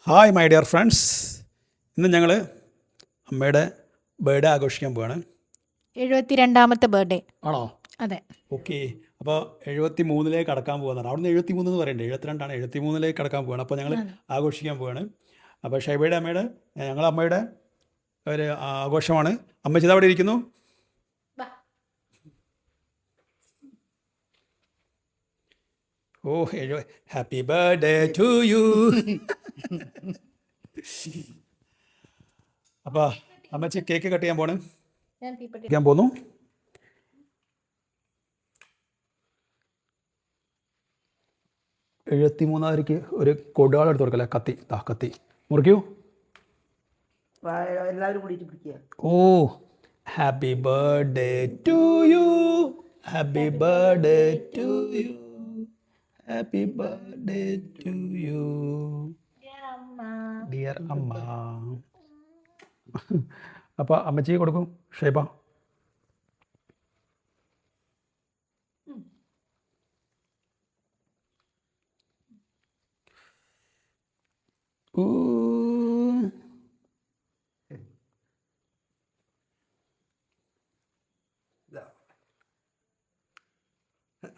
Hi my dear friends, ഇന്ന് ഞങ്ങൾ അമ്മയുടെ ബർത്ത്ഡേ ആഘോഷിക്കാൻ പോവാണ്. 72ാമത്തെ ബർത്ത്ഡേ. ആണോ? അതെ. ഓക്കെ. അപ്പോൾ 73ലേക്ക് കടക്കാൻ പോകുന്നതാണ്. അവിടെ നിന്ന് 73 എന്ന് പറയണ്ടേ, 72ആണ്. 73ലേക്ക് കടക്കാൻ പോവുകയാണ്. അപ്പോൾ ഞങ്ങൾ ആഘോഷിക്കാൻ പോവുകയാണ്. അപ്പോൾ ഷൈബയുടെ അമ്മയുടെ ഞങ്ങളുടെ അമ്മയുടെ ഒരു ആഘോഷമാണ്. അമ്മച്ചി ഇതാ അവിടെ ഇരിക്കുന്നു. ഓ, ഹാപ്പി ബർത്ത്ഡേ ടു യു. അപ്പോൾ അമ്മച്ചി കേക്ക് കട്ട് ചെയ്യാൻ പോണ്. ഞാൻ പോന്നു. എഴുപത്തിമൂന്നായിരക്ക് ഒരു കൊടുവാൾ എടുത്ത് കൊടുക്കല്ലേ. കത്തി കത്തി മുറിക്കൂ. എല്ലാവരും കൂടിയിട്ട് പിടിക്കുക. ഓ, happy birthday to you, happy birthday to you, happy birthday to you dear Amma. അപ്പോൾ അമ്മച്ചി കൊടുക്കും. ഷൈബ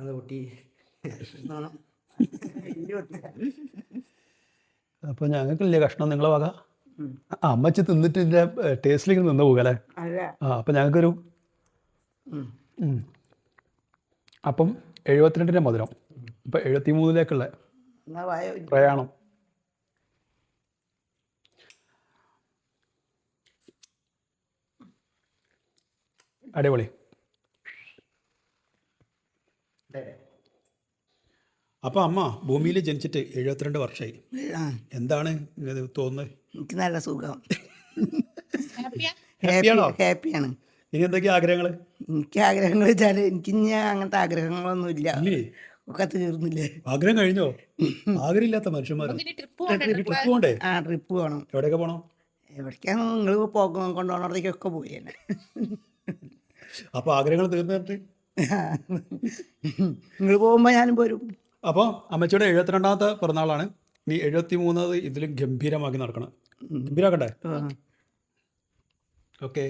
അത് കുട്ടി അപ്പോൾ ഞങ്ങൾക്കില്ലേ കഷ്ണം നിങ്ങളെ വക. അമ്മച്ചി തിന്നിട്ട് ഇതിൻ്റെ ടേസ്റ്റിലേക്ക് നിന്ന് പോകുക അല്ലേ. അപ്പം ഞങ്ങൾക്കൊരു അപ്പം 72ൻ്റെ മധുരം. ഇപ്പം 73ലേക്കുള്ള പ്രയാണം. അടിപൊളി. അപ്പോൾ അമ്മ ഭൂമിയിൽ ജനിച്ചിട്ട് 72 വർഷമായി. എന്താണ് ഇത് തോന്നുന്നത്? എനിക്ക് നല്ല സുഖം, ഹാപ്പിയാണോ? ഹാപ്പിയാണ്. ഇനി എന്തൊക്കെയാ ആഗ്രഹങ്ങൾ? എനിക്ക് ആഗ്രഹങ്ങൾ വെച്ചാൽ എനിക്ക് ഇനി അങ്ങനത്തെ ആഗ്രഹങ്ങളൊന്നും ഇല്ല, ഒക്കെ തീർന്നില്ലേ. ആഗ്രഹം കഴിഞ്ഞോ? ആഗ്രഹമില്ലാത്ത മനുഷ്യന്മാർ. ട്രിപ്പ് പോകണ്ടേ? ട്രിപ്പ് പോകണം. എവിടെയൊക്കെ പോകണം? എവിടേക്കാണ് നിങ്ങൾ കൊണ്ടുപോകണത്തേക്കൊക്കെ പോയി തന്നെ. അപ്പോൾ ആഗ്രഹങ്ങൾ തീർന്നിട്ട് നിങ്ങൾ പോകുമ്പോൾ ഞാനും പോരും. അപ്പോൾ അമ്മച്ചിയുടെ 72ാമത്തെ പിറന്നാളാണ്. ഇനി 73 ഇതിലും ഗംഭീരമാക്കി നടക്കണം. ഗംഭീരമാക്കണ്ടേ? ഓക്കെ.